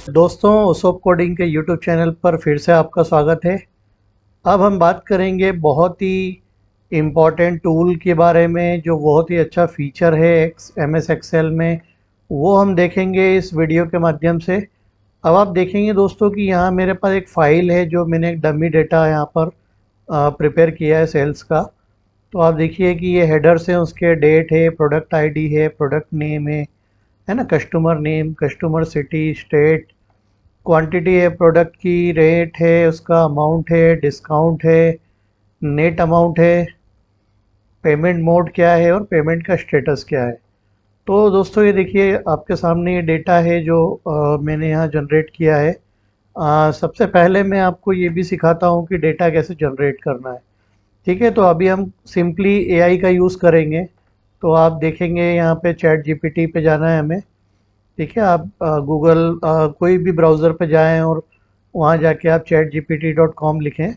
दोस्तों, Usopp coding के YouTube channel पर फिर से आपका स्वागत है। अब हम बात करेंगे बहुत ही इम्पॉर्टेंट टूल के बारे में जो बहुत ही अच्छा फीचर है MS एक्सेल में। वो हम देखेंगे इस वीडियो के माध्यम से। अब आप देखेंगे दोस्तों कि यहाँ मेरे पास एक फ़ाइल है जो मैंने एक डमी डेटा यहाँ पर प्रिपेयर किया है सेल्स का। तो आप देखिए कि ये हेडर्स हैं, उसके डेट है, प्रोडक्ट आईडी है, प्रोडक्ट नेम है ना, customer name, customer city, state, quantity है प्रोडक्ट की, रेट है, उसका अमाउंट है, डिस्काउंट है, नेट अमाउंट है, पेमेंट मोड क्या है और पेमेंट का स्टेटस क्या है। तो दोस्तों ये देखिए आपके सामने ये डेटा है जो मैंने यहाँ जनरेट किया है। सबसे पहले मैं आपको ये भी सिखाता हूँ कि डेटा कैसे जनरेट करना है। ठीक है, तो अभी हम सिंपली AI का यूज़ करेंगे। तो आप देखेंगे यहाँ पे चैट जीपीटी पे जाना है हमें। ठीक है, आप गूगल कोई भी ब्राउज़र पे जाएं और वहाँ जाके आप chatgpt.com लिखें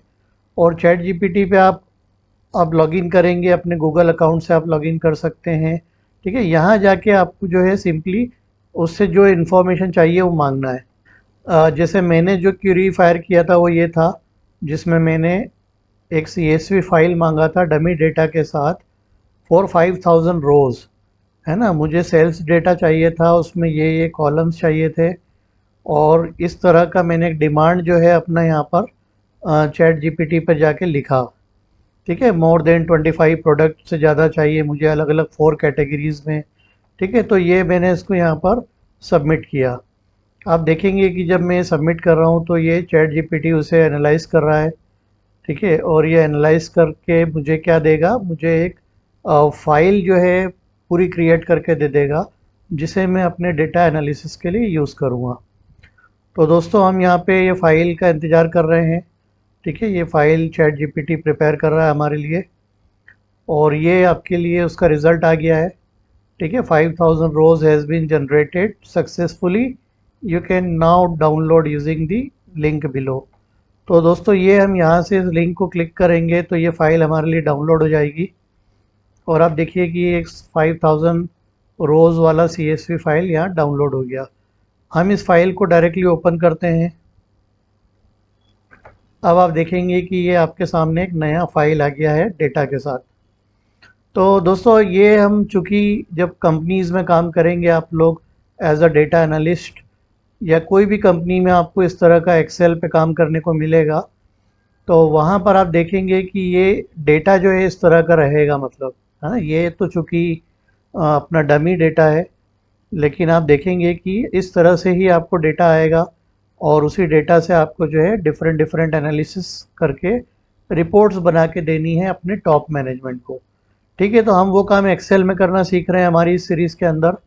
और चैट जीपीटी पे आप लॉगिन करेंगे, अपने गूगल अकाउंट से आप लॉगिन कर सकते हैं। ठीक है, यहाँ जाके आपको जो है सिंपली उससे जो इन्फॉर्मेशन चाहिए वो मांगना है। जैसे मैंने जो क्यूरी फायर किया था वो ये था, जिसमें मैंने एक CSV फाइल मांगा था डमी डेटा के साथ फॉर 5000 रोज़। है ना, मुझे सेल्स डेटा चाहिए था, उसमें ये कॉलम्स चाहिए थे और इस तरह का मैंने एक डिमांड जो है अपना यहाँ पर चैट जीपीटी पर जाके लिखा। ठीक है, मोर देन 25 प्रोडक्ट से ज़्यादा चाहिए मुझे, अलग अलग 4 कैटेगरीज में। ठीक है, तो ये मैंने इसको यहाँ पर सबमिट किया। आप देखेंगे कि जब मैं सबमिट कर रहा हूँ तो ये चैट जीपीटी उसे एनालाइज कर रहा है। ठीक है, और ये एनालाइज करके मुझे क्या देगा, मुझे एक फाइल जो है पूरी क्रिएट करके दे देगा, जिसे मैं अपने डेटा एनालिसिस के लिए यूज़ करूँगा। तो दोस्तों हम यहाँ पे ये फ़ाइल का इंतज़ार कर रहे हैं। ठीक है, ये फ़ाइल चैट जीपीटी प्रिपेयर कर रहा है हमारे लिए और ये आपके लिए उसका रिज़ल्ट आ गया है। ठीक है, 5000 rows has been generated successfully, you can now download using the link below. तो दोस्तों ये हम यहाँ से इस लिंक को क्लिक करेंगे तो ये फ़ाइल हमारे लिए डाउनलोड हो जाएगी और आप देखिए कि एक 5000 रोज़ वाला CSV फाइल यहाँ डाउनलोड हो गया। हम इस फाइल को डायरेक्टली ओपन करते हैं। अब आप देखेंगे कि ये आपके सामने एक नया फाइल आ गया है डेटा के साथ। तो दोस्तों ये हम चूँकि जब कंपनीज़ में काम करेंगे आप लोग एज अ डेटा एनालिस्ट, या कोई भी कंपनी में आपको इस तरह का एक्सेल पे काम करने को मिलेगा, तो वहाँ पर आप देखेंगे कि ये डेटा जो है इस तरह का रहेगा, मतलब है ना। ये तो चूँकि अपना डमी डेटा है, लेकिन आप देखेंगे कि इस तरह से ही आपको डेटा आएगा और उसी डेटा से आपको जो है डिफरेंट डिफरेंट एनालिसिस करके रिपोर्ट्स बना के देनी है अपने टॉप मैनेजमेंट को। ठीक है, तो हम वो काम एक्सेल में करना सीख रहे हैं हमारी इस सीरीज़ के अंदर।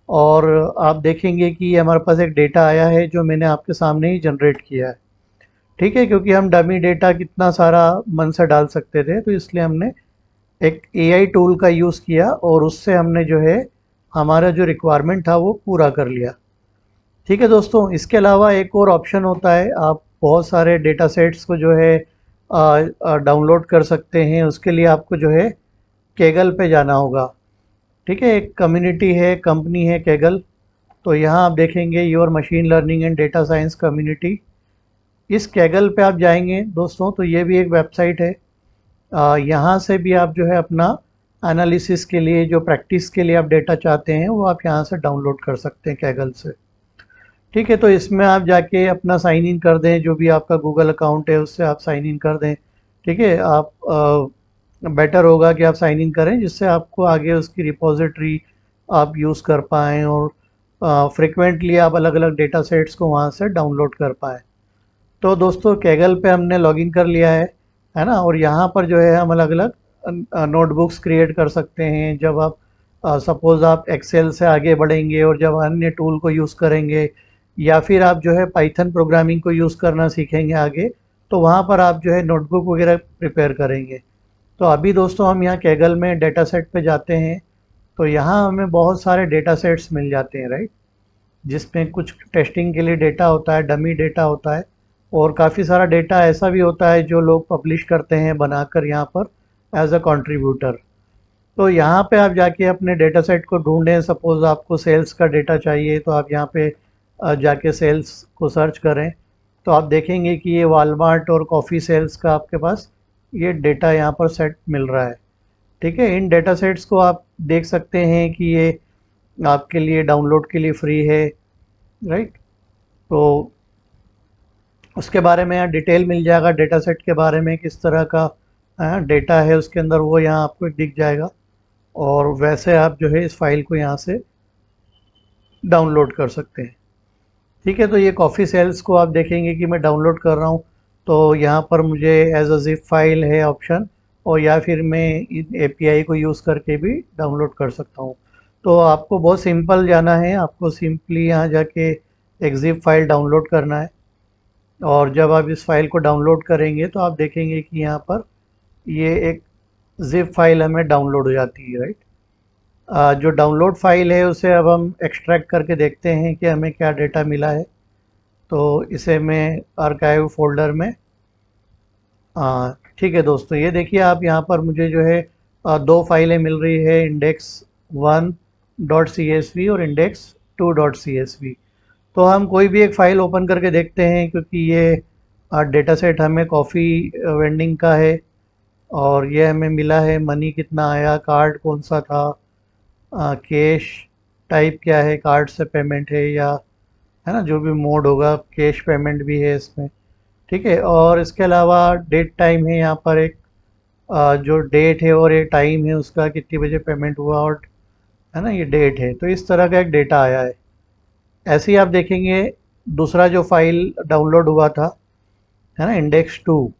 और आप देखेंगे कि ये हमारे पास एक डेटा आया है जो मैंने आपके सामने ही जनरेट किया है। ठीक है, क्योंकि हम डमी डेटा कितना सारा मन से डाल सकते थे, तो इसलिए हमने एक AI टूल का यूज़ किया और उससे हमने जो है हमारा जो रिक्वायरमेंट था वो पूरा कर लिया। ठीक है दोस्तों, इसके अलावा एक और ऑप्शन होता है, आप बहुत सारे डेटा सेट्स को जो है डाउनलोड कर सकते हैं। उसके लिए आपको जो है केगल पे जाना होगा। ठीक है, एक कम्युनिटी है, कंपनी है केगल। तो यहाँ आप देखेंगे your machine learning and data science community. इस केगल पे आप जाएंगे दोस्तों तो ये भी एक वेबसाइट है। यहाँ से भी आप जो है अपना एनालिसिस के लिए, जो प्रैक्टिस के लिए आप डेटा चाहते हैं, वो आप यहाँ से डाउनलोड कर सकते हैं केगल से। ठीक है, तो इसमें आप जाके अपना साइन इन कर दें, जो भी आपका गूगल अकाउंट है उससे आप साइन इन कर दें। ठीक है, आप बेटर होगा कि आप साइन इन करें, जिससे आपको आगे उसकी रिपोजिटरी आप यूज़ कर पाएँ और फ्रिक्वेंटली आप अलग अलग डेटा सेट्स को वहाँ से डाउनलोड कर पाएँ। तो दोस्तों कैगल पे हमने लॉगिन कर लिया है ना, और यहाँ पर जो है हम अलग अलग नोटबुक्स क्रिएट कर सकते हैं। जब आप सपोज़ आप एक्सेल से आगे बढ़ेंगे और जब अन्य टूल को यूज़ करेंगे, या फिर आप जो है पाइथन प्रोग्रामिंग को यूज़ करना सीखेंगे आगे, तो वहाँ पर आप जो है नोटबुक वगैरह प्रिपेयर करेंगे। तो अभी दोस्तों हम यहाँ कैगल में डेटा सेट पे जाते हैं। तो यहाँ हमें बहुत सारे डेटा सेट्स मिल जाते हैं, राइट, जिसमें कुछ टेस्टिंग के लिए डेटा होता है, डमी डेटा होता है, और काफ़ी सारा डेटा ऐसा भी होता है जो लोग पब्लिश करते हैं बनाकर यहाँ पर एज अ कंट्रीब्यूटर। तो यहाँ पे आप जाके अपने डेटा सेट को ढूंढें। सपोज़ आपको सेल्स का डेटा चाहिए तो आप यहाँ पे जाके सेल्स को सर्च करें तो आप देखेंगे कि ये वॉलमार्ट और कॉफ़ी सेल्स का आपके पास ये डेटा यहाँ पर सेट मिल रहा है। ठीक है, इन डेटा सेट्स को आप देख सकते हैं कि ये आपके लिए डाउनलोड के लिए फ्री है, राइट। तो उसके बारे में यहाँ डिटेल मिल जाएगा, डेटा सेट के बारे में किस तरह का डेटा है उसके अंदर, वो यहाँ आपको दिख जाएगा। और वैसे आप जो है इस फाइल को यहाँ से डाउनलोड कर सकते हैं। ठीक है, तो ये कॉफ़ी सेल्स को आप देखेंगे कि मैं डाउनलोड कर रहा हूँ तो यहाँ पर मुझे एज अ जिप फाइल है ऑप्शन, और या फिर मैं इन एपीआई को यूज़ करके भी डाउनलोड कर सकता हूँ। तो आपको बहुत सिंपल जाना है, आपको सिंपली यहाँ जाके एक जिप फाइल डाउनलोड करना है। और जब आप इस फाइल को डाउनलोड करेंगे तो आप देखेंगे कि यहाँ पर ये एक जिप फाइल हमें डाउनलोड हो जाती है, राइट। जो डाउनलोड फाइल है उसे अब हम एक्सट्रैक्ट करके देखते हैं कि हमें क्या डेटा मिला है। तो इसे मैं आर्काइव फोल्डर में, ठीक है दोस्तों, ये देखिए आप यहाँ पर मुझे जो है दो फाइलें मिल रही है, index1.csv और index2.csv। तो हम कोई भी एक फ़ाइल ओपन करके देखते हैं, क्योंकि ये डेटा सेट हमें कॉफ़ी वेंडिंग का है और ये हमें मिला है मनी कितना आया, कार्ड कौन सा था, कैश टाइप क्या है, कार्ड से पेमेंट है या, है ना, जो भी मोड होगा, कैश पेमेंट भी है इसमें। ठीक है, और इसके अलावा डेट टाइम है यहाँ पर एक, जो डेट है और ये टाइम है उसका, कितनी बजे पेमेंट हुआ, और है ना ये डेट है। तो इस तरह का एक डेटा आया है। ऐसे ही आप देखेंगे दूसरा जो फाइल डाउनलोड हुआ था, है ना, index2,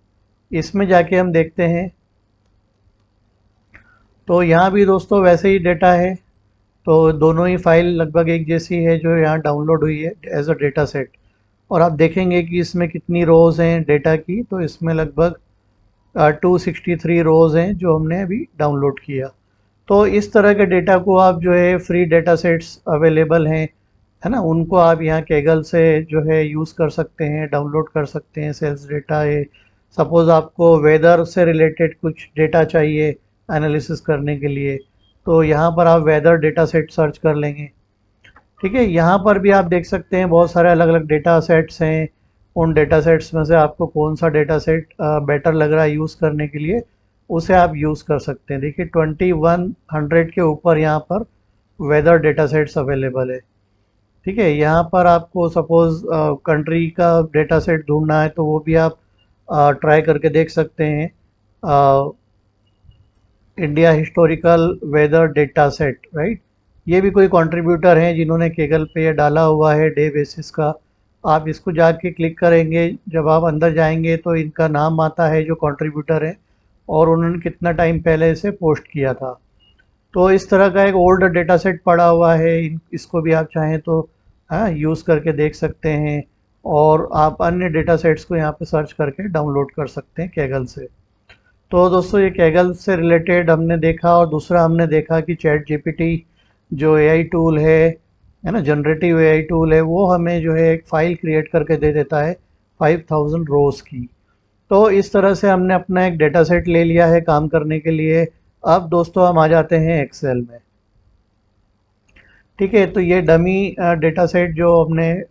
इसमें जाके हम देखते हैं तो यहाँ भी दोस्तों वैसे ही डेटा है। तो दोनों ही फाइल लगभग एक जैसी है जो यहाँ डाउनलोड हुई है एज अ डेटा सेट। और आप देखेंगे कि इसमें कितनी रोज़ हैं डेटा की, तो इसमें लगभग 263 रोज़ हैं जो हमने अभी डाउनलोड किया। तो इस तरह के डेटा को आप जो है फ्री डेटा सेट्स अवेलेबल हैं, है ना, उनको आप यहाँ केगल से जो है यूज़ कर सकते हैं, डाउनलोड कर सकते हैं। सेल्स डेटा है, सपोज़ आपको वेदर से रिलेटेड कुछ डेटा चाहिए एनालिसिस करने के लिए, तो यहाँ पर आप वेदर डेटा सेट सर्च कर लेंगे। ठीक है, यहाँ पर भी आप देख सकते हैं बहुत सारे अलग अलग डेटा सेट्स हैं। उन डेटा सेट्स में से आपको कौन सा डेटा सेट बेटर लग रहा है यूज़ करने के लिए, उसे आप यूज़ कर सकते हैं। देखिए 2100 के ऊपर यहाँ पर वेदर डेटा सेट्स अवेलेबल है। ठीक है, यहाँ पर आपको सपोज़ कंट्री का डेटा सेट ढूंढना है तो वो भी आप ट्राई करके देख सकते हैं। India historical weather data set, right. ये भी कोई कंट्रीब्यूटर हैं जिन्होंने केगल पे ये डाला हुआ है डे बेसिस का। आप इसको जाके क्लिक करेंगे, जब आप अंदर जाएंगे तो इनका नाम आता है जो कंट्रीब्यूटर है और उन्होंने कितना टाइम पहले इसे पोस्ट किया था। तो इस तरह का एक ओल्ड डेटा सेट पड़ा हुआ है, इसको भी आप चाहें तो हाँ यूज़ करके देख सकते हैं। और आप अन्य डेटा सेट्स को यहाँ पे सर्च करके डाउनलोड कर सकते हैं केगल से। तो दोस्तों ये केगल से रिलेटेड हमने देखा, और दूसरा हमने देखा कि चैट जीपीटी जो एआई टूल है ना, जनरेटिव एआई टूल है, वो हमें जो है एक फ़ाइल क्रिएट करके दे देता है 5000 रोज़ की। तो इस तरह से हमने अपना एक डेटा सेट ले लिया है काम करने के लिए। अब दोस्तों हम आ जाते हैं एक्सेल में। ठीक है, तो ये डमी डेटा सेट जो हमने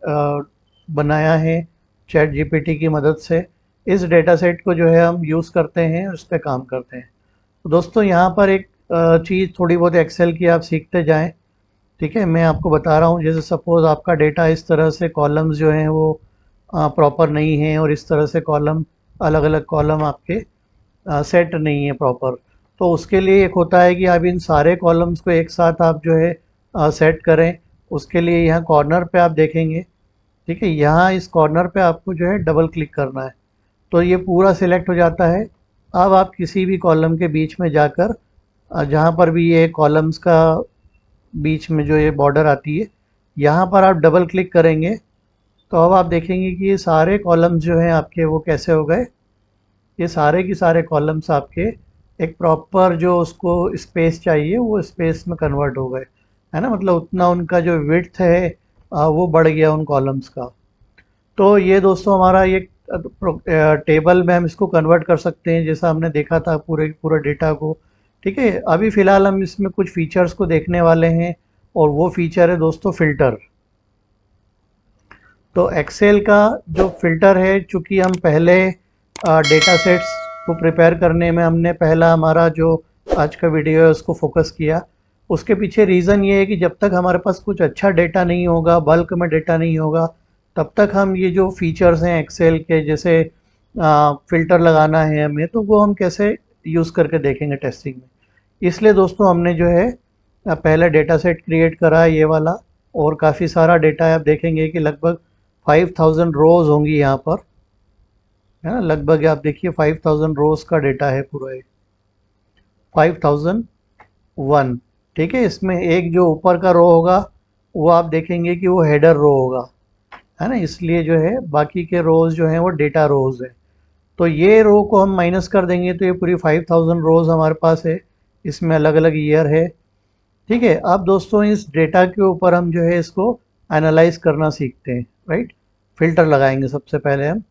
बनाया है चैट जीपीटी की मदद से, इस डेटा सेट को जो है हम यूज़ करते हैं, उस पर काम करते हैं। तो दोस्तों यहाँ पर एक चीज़ थोड़ी बहुत एक्सेल की आप सीखते जाएं। ठीक है, मैं आपको बता रहा हूँ, जैसे सपोज़ आपका डेटा इस तरह से कॉलम्स जो हैं वो प्रॉपर नहीं हैं, और इस तरह से कॉलम, अलग अलग कॉलम आपके सेट नहीं है प्रॉपर। तो उसके लिए एक होता है कि आप इन सारे कॉलम्स को एक साथ आप जो है सेट करें। उसके लिए यहाँ कॉर्नर पे आप देखेंगे, ठीक है, यहाँ इस कॉर्नर पे आपको जो है डबल क्लिक करना है, तो ये पूरा सिलेक्ट हो जाता है। अब आप किसी भी कॉलम के बीच में जाकर, जहाँ पर भी ये कॉलम्स का बीच में जो ये बॉर्डर आती है, यहाँ पर आप डबल क्लिक करेंगे तो अब आप देखेंगे कि ये सारे कॉलम्स जो हैं आपके वो कैसे हो गए। ये सारे के सारे कॉलम्स आपके एक प्रॉपर जो उसको स्पेस चाहिए वो स्पेस में कन्वर्ट हो गए, है ना, मतलब उतना उनका जो विड्थ है वो बढ़ गया उन कॉलम्स का। तो ये दोस्तों हमारा ये टेबल में हम इसको कन्वर्ट कर सकते हैं, जैसा हमने देखा था पूरे पूरा डेटा को। ठीक है, अभी फ़िलहाल हम इसमें कुछ फीचर्स को देखने वाले हैं, और वो फीचर है दोस्तों फ़िल्टर। तो एक्सेल का जो फ़िल्टर है, चूँकि हम पहले डेटा सेट्स को प्रिपेयर करने में हमने पहला हमारा जो आज का वीडियो है उसको फोकस किया। उसके पीछे रीज़न ये है कि जब तक हमारे पास कुछ अच्छा डेटा नहीं होगा, बल्क में डेटा नहीं होगा, तब तक हम ये जो फीचर्स हैं एक्सेल के, जैसे फ़िल्टर लगाना है हमें, तो वो हम कैसे यूज़ करके देखेंगे टेस्टिंग में। इसलिए दोस्तों हमने जो है पहले डेटा सेट क्रिएट करा है ये वाला, और काफ़ी सारा डेटा है। आप देखेंगे कि लगभग 5000 रोज़ होंगी यहाँ पर, है ना। लगभग आप देखिए 5000 रोज़ का डेटा है पूरा, एक 5001। ठीक है, इसमें एक जो ऊपर का रो होगा वो आप देखेंगे कि वो हेडर रो होगा, है ना। इसलिए जो है बाकी के रोज़ जो हैं वो डेटा रोज़ है। तो ये रो को हम माइनस कर देंगे तो ये पूरी 5000 रोज़ हमारे पास है। इसमें अलग अलग ईयर है। ठीक है, अब दोस्तों इस डेटा के ऊपर हम जो है इसको एनालाइज करना सीखते हैं, राइट। फिल्टर लगाएंगे सबसे पहले हम।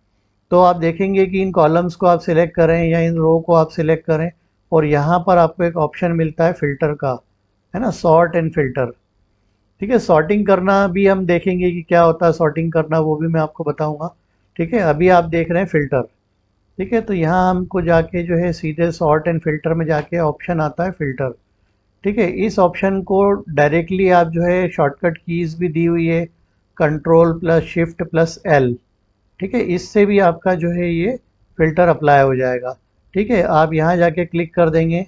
तो आप देखेंगे कि इन कॉलम्स को आप सिलेक्ट करें या इन रो को आप सिलेक्ट करें, और यहाँ पर आपको एक ऑप्शन मिलता है फ़िल्टर का, है ना, सॉर्ट एंड फ़िल्टर। ठीक है, सॉर्टिंग करना भी हम देखेंगे कि क्या होता है सॉर्टिंग करना, वो भी मैं आपको बताऊंगा। ठीक है, अभी आप देख रहे हैं फ़िल्टर। ठीक है, तो यहाँ हमको जाके जो है सीधे सॉर्ट एंड फ़िल्टर में जाके ऑप्शन आता है फ़िल्टर। ठीक है, इस ऑप्शन को डायरेक्टली आप जो है शॉर्टकट कीज़ भी दी हुई है, control plus shift plus L. ठीक है, इससे भी आपका जो है ये फ़िल्टर अप्लाई हो जाएगा। ठीक है, आप यहाँ जाके क्लिक कर देंगे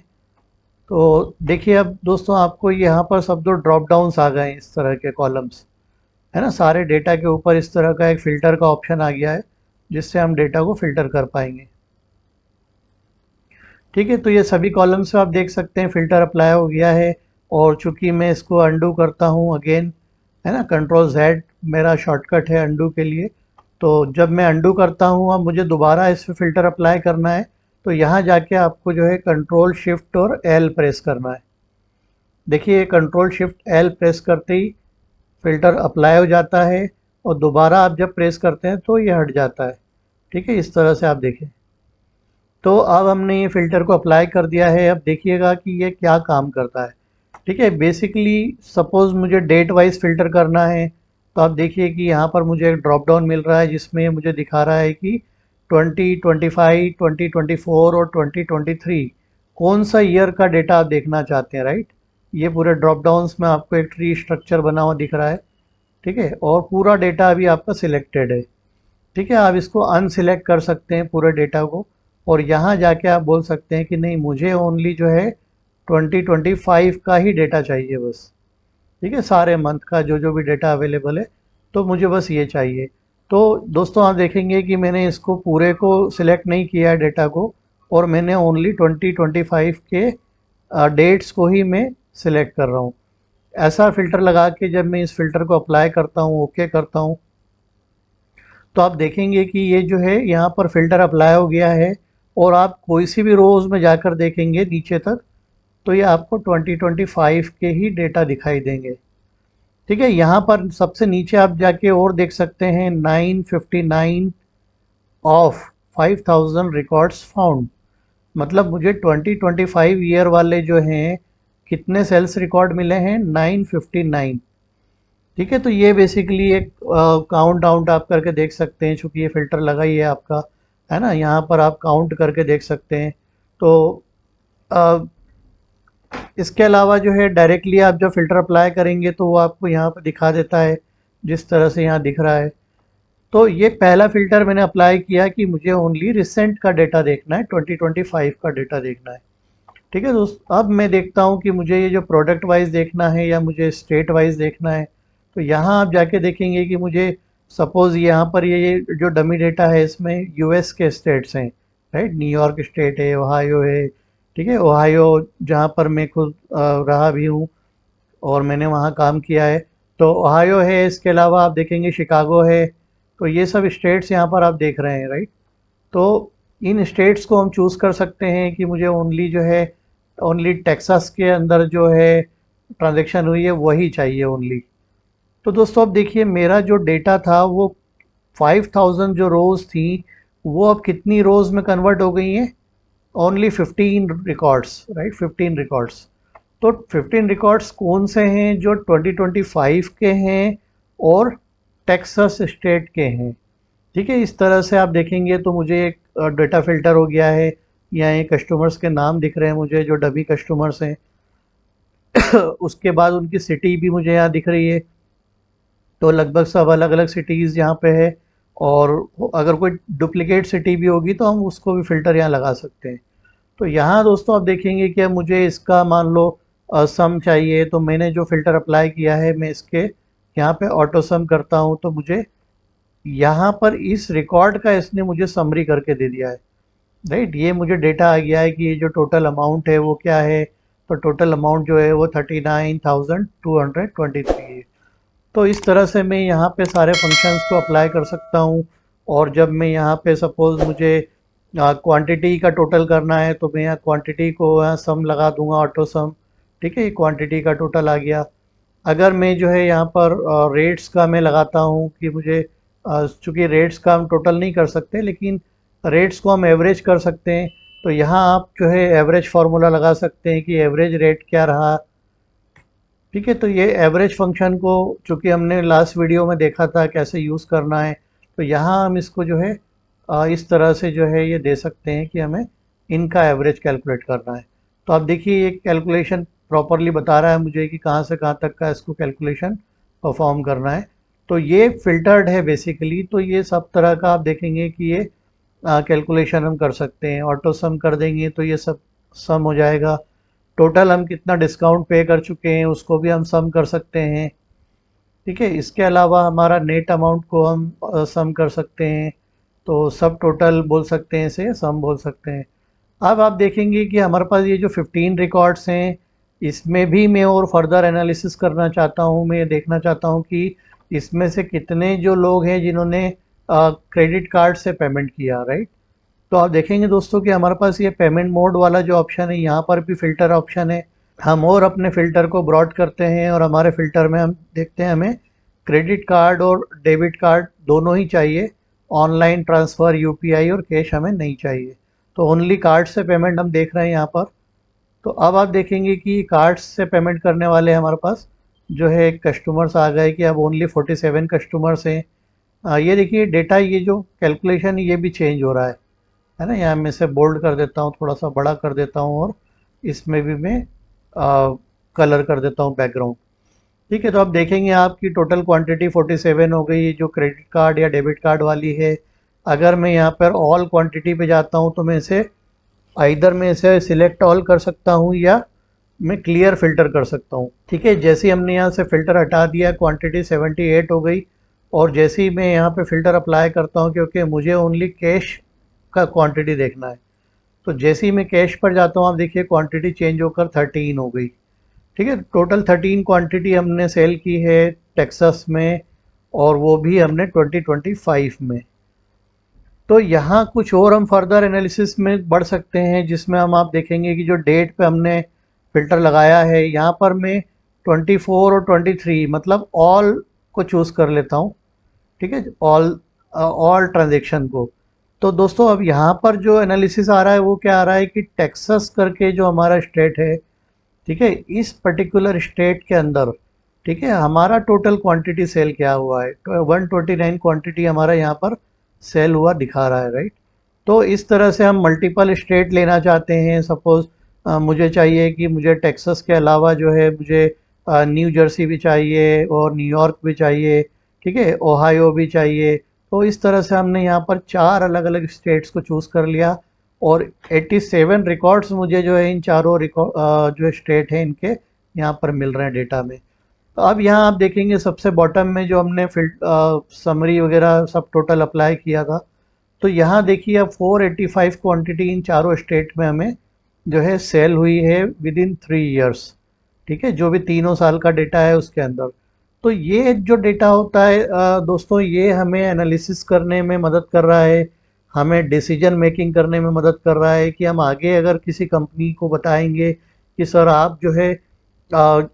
तो देखिए अब दोस्तों आपको यहाँ पर सब दो ड्रॉप डाउन्स आ गए हैं, इस तरह के कॉलम्स, है ना। सारे डेटा के ऊपर इस तरह का एक फ़िल्टर का ऑप्शन आ गया है, जिससे हम डेटा को फ़िल्टर कर पाएंगे। ठीक है, तो ये सभी कॉलम्स में आप देख सकते हैं फ़िल्टर अप्लाई हो गया है। और चूंकि मैं इसको अंडू करता हूँ अगेन, है ना, कंट्रोल Z मेरा शॉर्टकट है अंडू के लिए। तो जब मैं अंडू करता हूँ, अब मुझे दोबारा इस पर फ़िल्टर अप्लाई करना है, तो यहाँ जाके आपको जो है कंट्रोल शिफ्ट और L प्रेस करना है। देखिए कंट्रोल शिफ्ट L प्रेस करते ही फ़िल्टर अप्लाई हो जाता है, और दोबारा आप जब प्रेस करते हैं तो ये हट जाता है। ठीक है, इस तरह से आप देखें। तो अब हमने ये फ़िल्टर को अप्लाई कर दिया है। अब देखिएगा कि ये क्या काम करता है। ठीक है, बेसिकली सपोज़ मुझे डेट वाइज फ़िल्टर करना है, तो आप देखिए कि यहाँ पर मुझे एक ड्रॉप डाउन मिल रहा है, जिसमें मुझे दिखा रहा है कि 2025, 2024 और 2023 कौन सा ईयर का डेटा आप देखना चाहते हैं, राइट। ये पूरे ड्रॉप डाउन्स में आपको एक ट्री स्ट्रक्चर बना हुआ दिख रहा है। ठीक है, और पूरा डेटा अभी आपका सिलेक्टेड है। ठीक है, आप इसको अनसिलेक्ट कर सकते हैं पूरे डेटा को, और यहाँ जाके आप बोल सकते हैं कि नहीं, मुझे ओनली जो है 2025 का ही डेटा चाहिए बस। ठीक है, सारे मंथ का जो जो भी डेटा अवेलेबल है, तो मुझे बस ये चाहिए। तो दोस्तों आप देखेंगे कि मैंने इसको पूरे को सिलेक्ट नहीं किया है डेटा को, और मैंने ओनली 2025 के डेट्स को ही मैं सिलेक्ट कर रहा हूँ। ऐसा फ़िल्टर लगा के जब मैं इस फ़िल्टर को अप्लाई करता हूँ, ओके करता हूँ, तो आप देखेंगे कि ये जो है यहाँ पर फ़िल्टर अप्लाई हो गया है। और आप कोई सी भी रोज़ में जाकर देखेंगे नीचे तक, तो ये आपको 2025 के ही डेटा दिखाई देंगे। ठीक है, यहाँ पर सबसे नीचे आप जाके और देख सकते हैं 959 ऑफ 5000 रिकॉर्ड्स फाउंड। मतलब मुझे 2025 ईयर वाले जो हैं कितने सेल्स रिकॉर्ड मिले हैं, 959। ठीक है, तो ये बेसिकली एक काउंट डाउन आप करके देख सकते हैं, चूँकि ये फ़िल्टर लगा ही है आपका, है ना। यहाँ पर आप काउंट करके देख सकते हैं। तो अ, इसके अलावा जो है डायरेक्टली आप जब फ़िल्टर अप्लाई करेंगे तो वो आपको यहाँ पर दिखा देता है, जिस तरह से यहाँ दिख रहा है। तो ये पहला फ़िल्टर मैंने अप्लाई किया कि मुझे ओनली रिसेंट का डेटा देखना है, 2025 का डेटा देखना है। ठीक है दोस्त, अब मैं देखता हूँ कि मुझे ये जो प्रोडक्ट वाइज देखना है या मुझे स्टेट वाइज देखना है। तो यहाँ आप जाके देखेंगे कि मुझे सपोज़ यहाँ पर ये जो डमी डेटा है इसमें यूएस के स्टेट्स हैं, राइट। न्यूयॉर्क स्टेट है, ओहायो है। ठीक है, ओहायो जहाँ पर मैं खुद रहा भी हूँ और मैंने वहाँ काम किया है, तो ओहायो है। इसके अलावा आप देखेंगे शिकागो है। तो ये सब स्टेट्स यहाँ पर आप देख रहे हैं, राइट। तो इन स्टेट्स को हम चूज़ कर सकते हैं कि मुझे ओनली जो है ओनली टेक्सास के अंदर जो है ट्रांजैक्शन हुई है वही चाहिए ओनली। तो दोस्तों अब देखिए मेरा जो डेटा था वो 5000 जो रोज़ थी, वो अब कितनी रोज़ में कन्वर्ट हो गई हैं, ओनली 15 रिकॉर्ड्स, राइट, 15 रिकॉर्ड्स। तो 15 रिकॉर्ड्स कौन से हैं, जो 2025 के हैं और टेक्सास स्टेट के हैं। ठीक है, इस तरह से आप देखेंगे तो मुझे एक डेटा फिल्टर हो गया है। यहाँ ये कस्टमर्स के नाम दिख रहे हैं मुझे, जो डमी कस्टमर्स हैं। उसके बाद उनकी सिटी भी मुझे यहाँ दिख रही है, तो लगभग सब अलग अलग सिटीज़ यहाँ पे है। और अगर कोई डुप्लीकेट सिटी भी होगी तो हम उसको भी फ़िल्टर यहाँ लगा सकते हैं। तो यहाँ दोस्तों आप देखेंगे कि अब मुझे इसका मान लो सम चाहिए, तो मैंने जो फ़िल्टर अप्लाई किया है मैं इसके यहाँ पे ऑटो सम करता हूँ, तो मुझे यहाँ पर इस रिकॉर्ड का इसने मुझे समरी करके दे दिया है। राइट, ये मुझे डेटा आ गया है कि ये जो टोटल अमाउंट है वो क्या है। तो टोटल अमाउंट जो है वो 39,223 है। तो इस तरह से मैं यहाँ पे सारे फंक्शंस को अप्लाई कर सकता हूँ। और जब मैं यहाँ पे सपोज़ मुझे क्वांटिटी का टोटल करना है, तो मैं यहाँ क्वांटिटी को यहाँ सम लगा दूंगा, ऑटो सम। ठीक है, ये क्वांटिटी का टोटल आ गया। अगर मैं जो है यहाँ पर रेट्स का मैं लगाता हूँ कि मुझे चूँकि रेट्स का हम टोटल नहीं कर सकते, लेकिन रेट्स को हम एवरेज कर सकते हैं। तो यहाँ आप जो है एवरेज फार्मूला लगा सकते हैं कि एवरेज रेट क्या रहा। ठीक है, तो ये एवरेज फंक्शन को चूँकि हमने लास्ट वीडियो में देखा था कैसे यूज़ करना है, तो यहाँ हम इसको जो है इस तरह से जो है ये दे सकते हैं कि हमें इनका एवरेज कैलकुलेट करना है। तो आप देखिए ये कैलकुलेशन प्रॉपरली बता रहा है मुझे कि कहाँ से कहाँ तक का इसको कैलकुलेशन परफॉर्म करना है। तो ये फ़िल्टर्ड है बेसिकली। तो ये सब तरह का आप देखेंगे कि ये कैलकुलेशन हम कर सकते हैं। ऑटो सम कर देंगे तो ये सब सम हो जाएगा। टोटल हम कितना डिस्काउंट पे कर चुके हैं उसको भी हम सम कर सकते हैं। ठीक है, इसके अलावा हमारा नेट अमाउंट को हम सम कर सकते हैं। तो सब टोटल बोल सकते हैं, इसे सम बोल सकते हैं। अब आप देखेंगे कि हमारे पास ये जो 15 रिकॉर्ड्स हैं, इसमें भी मैं और फर्दर एनालिसिस करना चाहता हूँ। मैं ये देखना चाहता हूँ कि इसमें से कितने जो लोग हैं जिन्होंने क्रेडिट कार्ड से पेमेंट किया। राइट, तो आप देखेंगे दोस्तों कि हमारे पास ये पेमेंट मोड वाला जो ऑप्शन है, यहाँ पर भी फ़िल्टर ऑप्शन है। हम और अपने फ़िल्टर को ब्रॉड करते हैं और हमारे फ़िल्टर में हम देखते हैं हमें क्रेडिट कार्ड और डेबिट कार्ड दोनों ही चाहिए। ऑनलाइन ट्रांसफ़र, यूपीआई और कैश हमें नहीं चाहिए। तो ओनली कार्ड से पेमेंट हम देख रहे हैं यहाँ पर। तो अब आप देखेंगे कि कार्ड से पेमेंट करने वाले हमारे पास जो है कस्टमर्स आ गए कि अब ओनली 47 कस्टमर्स हैं। ये देखिए डेटा, ये जो कैलकुलेशन ये भी चेंज हो रहा है ना। यहाँ मैं इसे बोल्ड कर देता हूँ, थोड़ा सा बड़ा कर देता हूँ, और इसमें भी मैं कलर कर देता हूँ बैकग्राउंड। ठीक है, तो आप देखेंगे आपकी टोटल क्वांटिटी 47 हो गई, जो क्रेडिट कार्ड या डेबिट कार्ड वाली है। अगर मैं यहाँ पर ऑल क्वांटिटी पे जाता हूँ तो मैं इसे सिलेक्ट ऑल कर सकता हूँ या मैं क्लियर फ़िल्टर कर सकता हूँ। ठीक है, जैसे ही हमने यहाँ से फ़िल्टर हटा दिया, क्वांटिटी 78 हो गई। और जैसे ही मैं यहाँ पे फ़िल्टर अप्लाई करता हूँ, क्योंकि मुझे ओनली कैश का क्वांटिटी देखना है, तो जैसे ही मैं कैश पर जाता हूँ आप देखिए क्वांटिटी चेंज होकर 13 हो गई। ठीक है, टोटल 13 क्वांटिटी हमने सेल की है टेक्सास में, और वो भी हमने 2025 में। तो यहाँ कुछ और हम फर्दर एनालिसिस में बढ़ सकते हैं, जिसमें हम आप देखेंगे कि जो डेट पे हमने फ़िल्टर लगाया है, यहाँ पर मैं 24 और 23 मतलब ऑल को चूज़ कर लेता हूँ। ठीक है, ऑल ट्रांजेक्शन को। तो दोस्तों अब यहाँ पर जो एनालिसिस आ रहा है वो क्या आ रहा है कि टेक्सास करके जो हमारा स्टेट है, ठीक है, इस पर्टिकुलर स्टेट के अंदर, ठीक है, हमारा टोटल क्वांटिटी सेल क्या हुआ है, 129 क्वांटिटी हमारा यहाँ पर सेल हुआ दिखा रहा है। राइट, तो इस तरह से हम मल्टीपल स्टेट लेना चाहते हैं। सपोज़ मुझे चाहिए कि मुझे टेक्सास के अलावा जो है मुझे न्यू जर्सी भी चाहिए और न्यूयॉर्क भी चाहिए। ठीक है, ओहायो भी चाहिए। तो इस तरह से हमने यहाँ पर 4 अलग अलग स्टेट्स को चूज़ कर लिया, और 87 रिकॉर्ड्स मुझे जो है इन चारों जो स्टेट हैं इनके यहाँ पर मिल रहे हैं डेटा में। तो अब यहाँ आप देखेंगे सबसे बॉटम में जो हमने समरी वगैरह सब टोटल अप्लाई किया था, तो यहाँ देखिए अब 485 क्वांटिटी इन चारों स्टेट में हमें जो है सेल हुई है विद इन 3 ईयर्स। ठीक है, जो भी 3 साल का डेटा है उसके अंदर। तो ये जो डेटा होता है दोस्तों, ये हमें एनालिसिस करने में मदद कर रहा है, हमें डिसीजन मेकिंग करने में मदद कर रहा है कि हम आगे अगर किसी कंपनी को बताएंगे कि सर आप जो है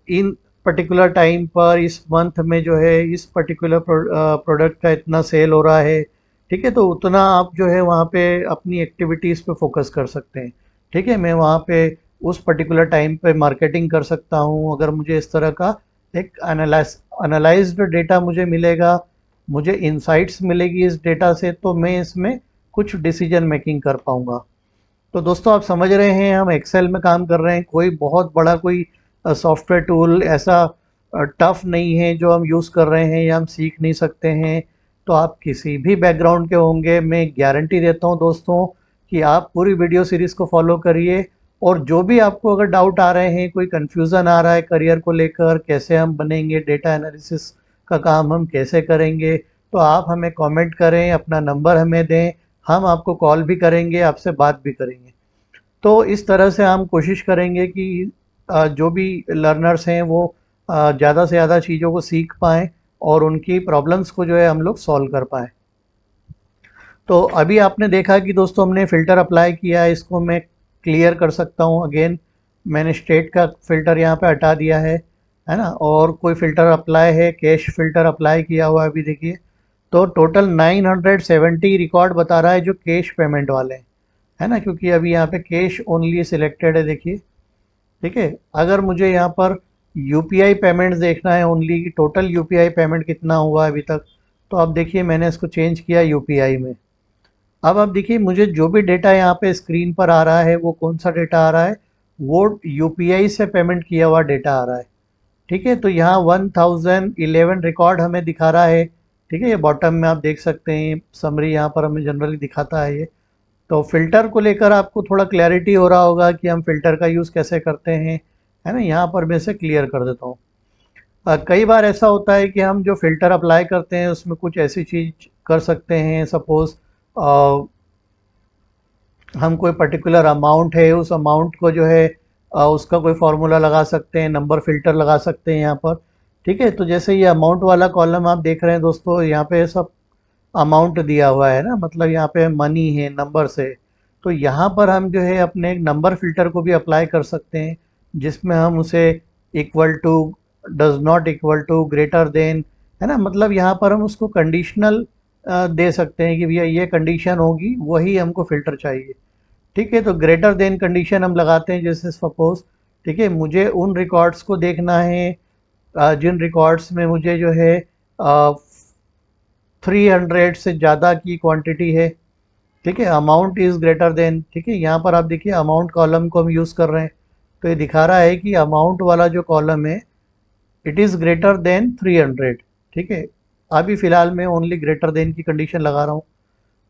इन पर्टिकुलर टाइम पर इस मंथ में जो है इस पर्टिकुलर प्रोडक्ट का इतना सेल हो रहा है। ठीक है, तो उतना आप जो है वहाँ पे अपनी एक्टिविटीज़ पे फोकस कर सकते हैं। ठीक है, मैं वहाँ पे उस पर्टिकुलर टाइम पे मार्केटिंग कर सकता हूँ। अगर मुझे इस तरह का एक एनालाइज्ड डेटा मुझे मिलेगा, मुझे इंसाइट्स मिलेगी इस डेटा से, तो मैं इसमें कुछ डिसीजन मेकिंग कर पाऊँगा। तो दोस्तों आप समझ रहे हैं हम एक्सेल में काम कर रहे हैं, कोई बहुत बड़ा कोई सॉफ्टवेयर टूल ऐसा टफ नहीं है जो हम यूज़ कर रहे हैं या हम सीख नहीं सकते हैं। तो आप किसी भी बैकग्राउंड के होंगे, मैं गारंटी देता हूं दोस्तों कि आप पूरी वीडियो सीरीज़ को फॉलो करिए, और जो भी आपको अगर डाउट आ रहे हैं, कोई कन्फ्यूज़न आ रहा है करियर को लेकर, कैसे हम बनेंगे, डेटा एनालिसिस का काम हम कैसे करेंगे, तो आप हमें कमेंट करें, अपना नंबर हमें दें, हम आपको कॉल भी करेंगे, आपसे बात भी करेंगे। तो इस तरह से हम कोशिश करेंगे कि जो भी लर्नर्स हैं वो ज़्यादा से ज़्यादा चीज़ों को सीख पाएँ और उनकी प्रॉब्लम्स को जो है हम लोग सॉल्व कर पाएँ। तो अभी आपने देखा कि दोस्तों हमने फ़िल्टर अप्लाई किया है, इसको मैं क्लियर कर सकता हूँ अगेन। मैंने स्टेट का फ़िल्टर यहाँ पे हटा दिया है ना? और कोई फ़िल्टर अप्लाई है, कैश फ़िल्टर अप्लाई किया हुआ है अभी देखिए। तो टोटल 970 रिकॉर्ड बता रहा है जो कैश पेमेंट वाले हैं, है ना? क्योंकि अभी यहाँ पे कैश ओनली सिलेक्टेड है देखिए, ठीक है। अगर मुझे यहाँ पर यूपीआई पेमेंट्स देखना है ओनली, टोटल यूपीआई पेमेंट कितना हुआ है अभी तक, तो अब देखिए मैंने इसको चेंज किया यूपीआई में। अब आप देखिए मुझे जो भी डेटा यहाँ पे स्क्रीन पर आ रहा है वो कौन सा डेटा आ रहा है, वो यूपीआई से पेमेंट किया हुआ डेटा आ रहा है, ठीक है। तो यहाँ 1011 रिकॉर्ड हमें दिखा रहा है, ठीक है। ये बॉटम में आप देख सकते हैं, समरी यहाँ पर हमें जनरली दिखाता है ये। तो फिल्टर को लेकर आपको थोड़ा क्लैरिटी हो रहा होगा कि हम फिल्टर का यूज़ कैसे करते हैं, है ना? यहाँ पर मैं इसे क्लियर कर देता हूँ। कई बार ऐसा होता है कि हम जो फ़िल्टर अप्लाई करते हैं उसमें कुछ ऐसी चीज़ कर सकते हैं, सपोज़ हम कोई पर्टिकुलर अमाउंट है, उस अमाउंट को जो है उसका कोई फार्मूला लगा सकते हैं, नंबर फ़िल्टर लगा सकते हैं यहाँ पर, ठीक है। तो जैसे ये अमाउंट वाला कॉलम आप देख रहे हैं दोस्तों, यहाँ पे सब अमाउंट दिया हुआ है ना, मतलब यहाँ पे मनी है नंबर से। तो यहाँ पर हम जो है अपने एक नंबर फ़िल्टर को भी अप्लाई कर सकते हैं, जिसमें हम उसे equal to, does not equal to, greater than, है ना? मतलब यहाँ पर हम उसको कंडीशनल दे सकते हैं कि भैया ये कंडीशन होगी वही हमको फ़िल्टर चाहिए, ठीक है। तो ग्रेटर देन कंडीशन हम लगाते हैं, जैसे सपोज़, ठीक है, मुझे उन रिकॉर्ड्स को देखना है जिन रिकॉर्ड्स में मुझे जो है 300 से ज़्यादा की क्वांटिटी है, ठीक है। अमाउंट इज़ ग्रेटर देन, ठीक है। यहाँ पर आप देखिए अमाउंट कॉलम को हम यूज़ कर रहे हैं, तो ये दिखा रहा है कि अमाउंट वाला जो कॉलम है इट इज़ ग्रेटर देन 300, ठीक है। अभी फ़िलहाल मैं ओनली ग्रेटर देन की कंडीशन लगा रहा हूँ।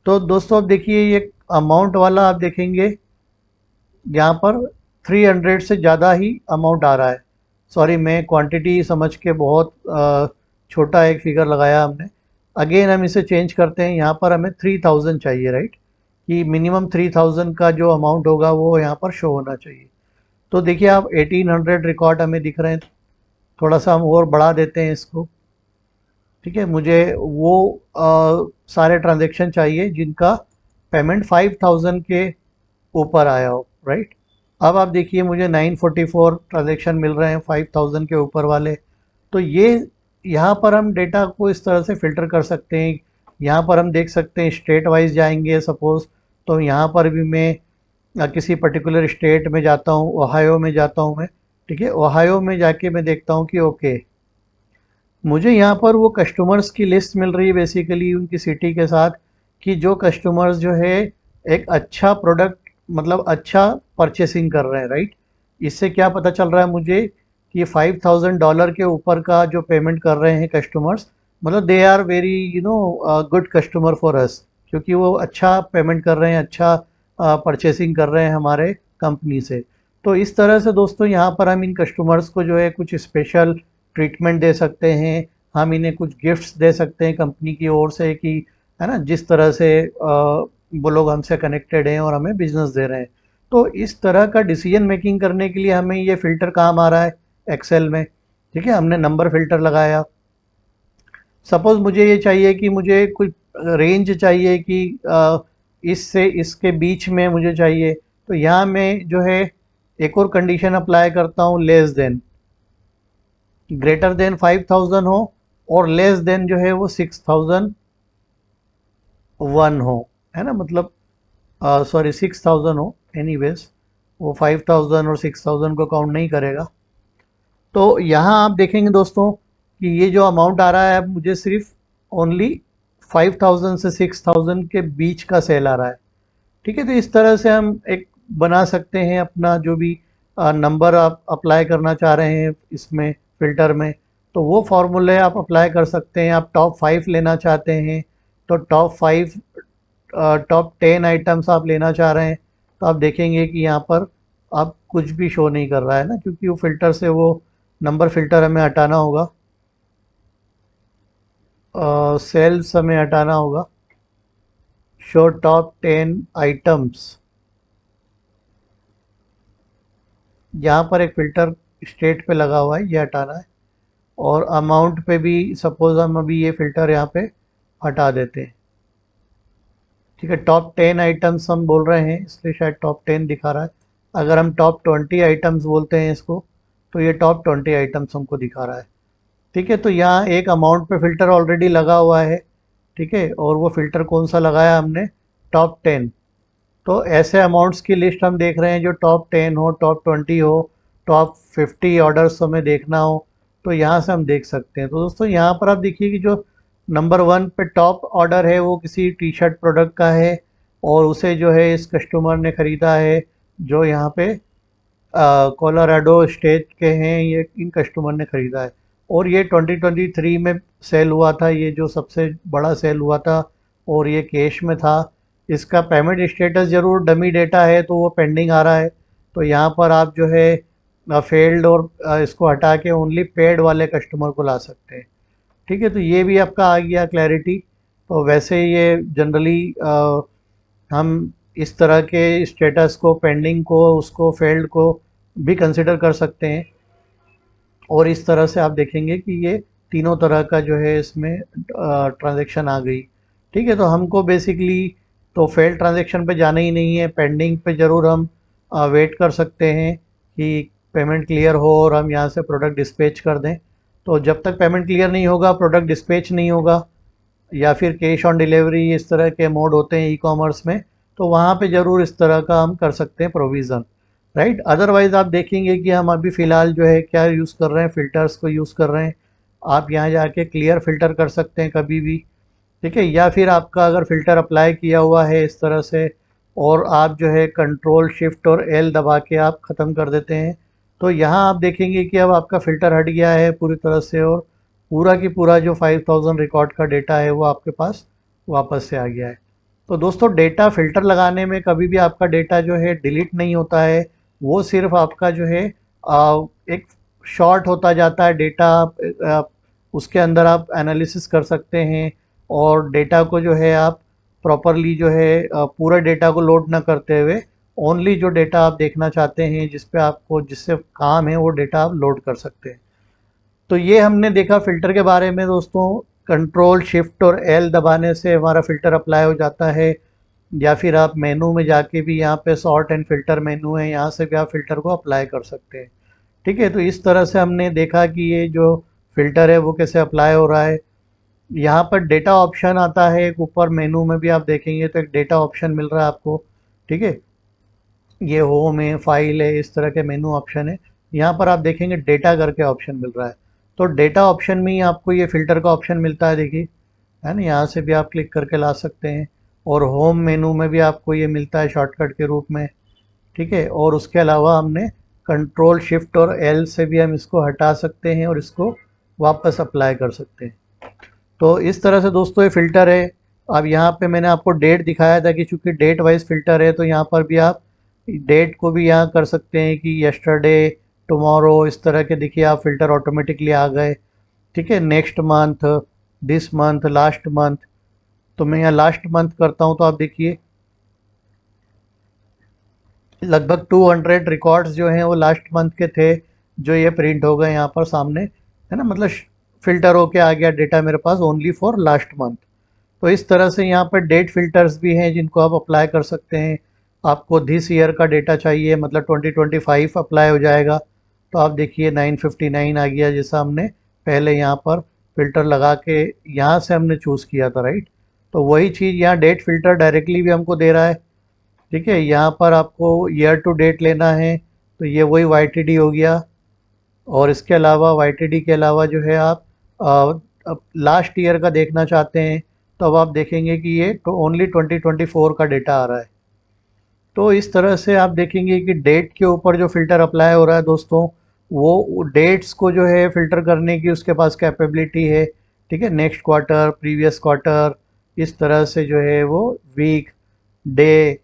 तो दोस्तों अब देखिए ये अमाउंट वाला आप देखेंगे यहाँ पर 300 से ज़्यादा ही अमाउंट आ रहा है। सॉरी, मैं क्वांटिटी समझ के बहुत छोटा एक फिगर लगाया हमने। अगेन हम इसे चेंज करते हैं, यहाँ पर हमें 3000 चाहिए, राइट? कि मिनिमम 3000 का जो अमाउंट होगा वो यहाँ पर शो होना चाहिए। तो देखिए आप 1800 रिकॉर्ड हमें दिख रहे हैं, थोड़ा सा हम और बढ़ा देते हैं इसको, ठीक है। मुझे वो सारे ट्रांजैक्शन चाहिए जिनका पेमेंट 5000 के ऊपर आया हो, राइट? अब आप देखिए मुझे 944 ट्रांजैक्शन मिल रहे हैं 5000 के ऊपर वाले। तो ये यहाँ पर हम डेटा को इस तरह से फ़िल्टर कर सकते हैं। यहाँ पर हम देख सकते हैं स्टेट वाइज जाएंगे सपोज़, तो यहाँ पर भी मैं किसी पर्टिकुलर स्टेट में जाता हूँ, ओहायो में जाता हूँ मैं, ठीक है। ओहायो में जाके मैं देखता हूँ कि ओके, मुझे यहाँ पर वो कस्टमर्स की लिस्ट मिल रही है बेसिकली उनकी सिटी के साथ, कि जो कस्टमर्स जो है एक अच्छा प्रोडक्ट, मतलब अच्छा परचेसिंग कर रहे हैं, राइट? इससे क्या पता चल रहा है मुझे कि $5000 के ऊपर का जो पेमेंट कर रहे हैं कस्टमर्स, मतलब they are very good customer for us, क्योंकि वो अच्छा पेमेंट कर रहे हैं, अच्छा परचेसिंग कर रहे हैं हमारे कंपनी से। तो इस तरह से दोस्तों यहाँ पर हम इन कस्टमर्स को जो है कुछ स्पेशल ट्रीटमेंट दे सकते हैं, हम इन्हें कुछ गिफ्ट्स दे सकते हैं कंपनी की ओर से, कि है ना, जिस तरह से वो लोग हमसे कनेक्टेड हैं और हमें बिजनेस दे रहे हैं। तो इस तरह का डिसीजन मेकिंग करने के लिए हमें ये फ़िल्टर काम आ रहा है एक्सेल में, ठीक है। हमने नंबर फ़िल्टर लगाया। सपोज़ मुझे ये चाहिए कि मुझे कुछ रेंज चाहिए कि इससे इसके बीच में मुझे चाहिए, तो यहाँ मैं जो है एक और कंडीशन अप्लाई करता हूँ, लेस देन, ग्रेटर देन 5000 हो और लेस देन जो है वो 6001 हो, है ना? मतलब सॉरी 6000 हो, एनीवेज वो 5000 और 6000 को काउंट नहीं करेगा। तो यहाँ आप देखेंगे दोस्तों कि ये जो अमाउंट आ रहा है, अब मुझे सिर्फ ओनली 5000 से 6000 के बीच का सेल आ रहा है। ठीक है, तो इस तरह से हम एक बना सकते हैं अपना जो भी नंबर आप अप्लाई करना चाह रहे हैं इसमें फ़िल्टर में, तो वो फार्मूले आप अप्लाई कर सकते हैं। आप टॉप 5 लेना चाहते हैं तो टॉप 10 आइटम्स आप लेना चाह रहे हैं, तो आप देखेंगे कि यहाँ पर आप कुछ भी शो नहीं कर रहा है ना, क्योंकि वो फ़िल्टर से वो नंबर फ़िल्टर हमें हटाना होगा, सेल्स हमें हटाना होगा, शो टॉप 10 आइटम्स। यहाँ पर एक फ़िल्टर स्टेट पे लगा हुआ है, ये हटाना है। और अमाउंट पे भी सपोज हम अभी ये फ़िल्टर यहाँ पे हटा देते हैं। ठीक है, टॉप 10 आइटम्स हम बोल रहे हैं इसलिए शायद टॉप 10 दिखा रहा है। अगर हम टॉप 20 आइटम्स बोलते हैं इसको, तो ये टॉप 20 आइटम्स हमको दिखा रहा है। ठीक है, तो यहाँ एक अमाउंट पे फ़िल्टर ऑलरेडी लगा हुआ है। ठीक है, और वो फ़िल्टर कौन सा लगाया हमने, टॉप 10। तो ऐसे अमाउंट्स की लिस्ट हम देख रहे हैं जो टॉप 10 हो, टॉप 20 हो, टॉप 50 ऑर्डर्स हमें देखना हो, तो यहाँ से हम देख सकते हैं। तो दोस्तों यहाँ पर आप देखिए कि जो नंबर 1 पे टॉप ऑर्डर है वो किसी टी शर्ट प्रोडक्ट का है, और उसे जो है इस कस्टमर ने ख़रीदा है जो यहाँ पे कोलोराडो स्टेट के हैं, ये इन कस्टमर ने ख़रीदा है। और ये 2023 में सेल हुआ था, ये जो सबसे बड़ा सेल हुआ था, और ये कैश में था। इसका पेमेंट स्टेटस ज़रूर डमी डेटा है तो वो पेंडिंग आ रहा है। तो यहाँ पर आप जो है फेल्ड और इसको हटा के ओनली पेड वाले कस्टमर को ला सकते हैं। ठीक है, तो ये भी आपका आ गया क्लैरिटी। तो वैसे ये जनरली हम इस तरह के स्टेटस को, पेंडिंग को, उसको फेल्ड को भी कंसिडर कर सकते हैं। और इस तरह से आप देखेंगे कि ये तीनों तरह का जो है इसमें ट्रांजैक्शन आ गई। ठीक है, तो हमको बेसिकली तो फेल्ड ट्रांजैक्शन पे जाना ही नहीं है, पेंडिंग पे ज़रूर हम वेट कर सकते हैं कि पेमेंट क्लियर हो और हम यहाँ से प्रोडक्ट डिस्पैच कर दें। तो जब तक पेमेंट क्लियर नहीं होगा, प्रोडक्ट डिस्पैच नहीं होगा, या फिर कैश ऑन डिलीवरी इस तरह के मोड होते हैं ई कॉमर्स में, तो वहाँ पे ज़रूर इस तरह का हम कर सकते हैं प्रोविज़न, राइट। अदरवाइज़ आप देखेंगे कि हम अभी फ़िलहाल जो है क्या यूज़ कर रहे हैं, फ़िल्टर्स को यूज़ कर रहे हैं। आप यहाँ जाके क्लियर फ़िल्टर कर सकते हैं कभी भी। ठीक है, या फिर आपका अगर फ़िल्टर अप्लाई किया हुआ है इस तरह से, और आप जो है कंट्रोल शिफ्ट और एल दबा के आप ख़त्म कर देते हैं, तो यहाँ आप देखेंगे कि अब आपका फ़िल्टर हट गया है पूरी तरह से, और पूरा की पूरा जो 5000 रिकॉर्ड का डेटा है वो आपके पास वापस से आ गया है। तो दोस्तों डेटा फ़िल्टर लगाने में कभी भी आपका डेटा जो है डिलीट नहीं होता है, वो सिर्फ आपका जो है एक शॉर्ट होता जाता है डेटा। उसके अंदर आप एनालिसिस कर सकते हैं, और डेटा को जो है आप प्रॉपरली जो है पूरा डेटा को लोड ना करते हुए ओनली जो डेटा आप देखना चाहते हैं, जिस पे आपको जिससे काम है वो डेटा आप लोड कर सकते हैं। तो ये हमने देखा फ़िल्टर के बारे में दोस्तों। कंट्रोल शिफ्ट और एल दबाने से हमारा फ़िल्टर अप्लाई हो जाता है, या फिर आप मेनू में जाके भी यहाँ पे सॉर्ट एंड फ़िल्टर मेनू है, यहाँ से भी आप फ़िल्टर को अप्लाई कर सकते हैं। ठीक है, तो इस तरह से हमने देखा कि ये जो फ़िल्टर है वो कैसे अप्लाई हो रहा है। यहाँ पर डेटा ऑप्शन आता है एक ऊपर, मेनू में भी आप देखेंगे तो एक डेटा ऑप्शन मिल रहा है आपको। ठीक है, ये होम है, फाइल है, इस तरह के मेनू ऑप्शन है। यहाँ पर आप देखेंगे डेटा करके ऑप्शन मिल रहा है, तो डेटा ऑप्शन में ही आपको ये फ़िल्टर का ऑप्शन मिलता है, देखिए, है ना। यहाँ से भी आप क्लिक करके ला सकते हैं, और होम मेनू में भी आपको ये मिलता है शॉर्टकट के रूप में। ठीक है, और उसके अलावा हमने कंट्रोल शिफ्ट और एल से भी हम इसको हटा सकते हैं और इसको वापस अप्लाई कर सकते हैं। तो इस तरह से दोस्तों ये फ़िल्टर है। अब यहाँ पे मैंने आपको डेट दिखाया था कि चूँकि डेट वाइज फ़िल्टर है, तो यहाँ पर भी आप डेट को भी यहाँ कर सकते हैं कि यस्टरडे, टुमारो, इस तरह के देखिए आप फ़िल्टर ऑटोमेटिकली आ गए। ठीक है, next month, this month, last month. तो मैं यहाँ लास्ट मंथ करता हूँ, तो आप देखिए लगभग 200 रिकॉर्ड्स जो हैं वो लास्ट मंथ के थे, जो ये प्रिंट हो गए यहाँ पर सामने, है ना। मतलब फ़िल्टर होके आ गया डेटा मेरे पास ओनली फॉर लास्ट मंथ। तो इस तरह से यहाँ पर डेट फिल्टर्स भी हैं जिनको आप अप्लाई कर सकते हैं। आपको दिस ईयर का डेटा चाहिए, मतलब 2025 अप्लाई हो जाएगा, तो आप देखिए 959 आ गया, जैसा हमने पहले यहाँ पर फ़िल्टर लगा के यहाँ से हमने चूज़ किया था, राइट। तो वही चीज़ यहाँ डेट फ़िल्टर डायरेक्टली भी हमको दे रहा है। ठीक है, यहाँ पर आपको ईयर टू डेट लेना है, तो ये वही वाई हो गया। और इसके अलावा वाई के अलावा जो है आप लास्ट ईयर का देखना चाहते हैं तो अब आप देखेंगे कि ये तो ओनली 2024 का डेटा आ रहा है। तो इस तरह से आप देखेंगे कि डेट के ऊपर जो फ़िल्टर अप्लाई हो रहा है दोस्तों, वो डेट्स को जो है फ़िल्टर करने की उसके पास कैपेबिलिटी है। ठीक है, नेक्स्ट क्वार्टर, प्रीवियस क्वार्टर, इस तरह से जो है वो वीक, डे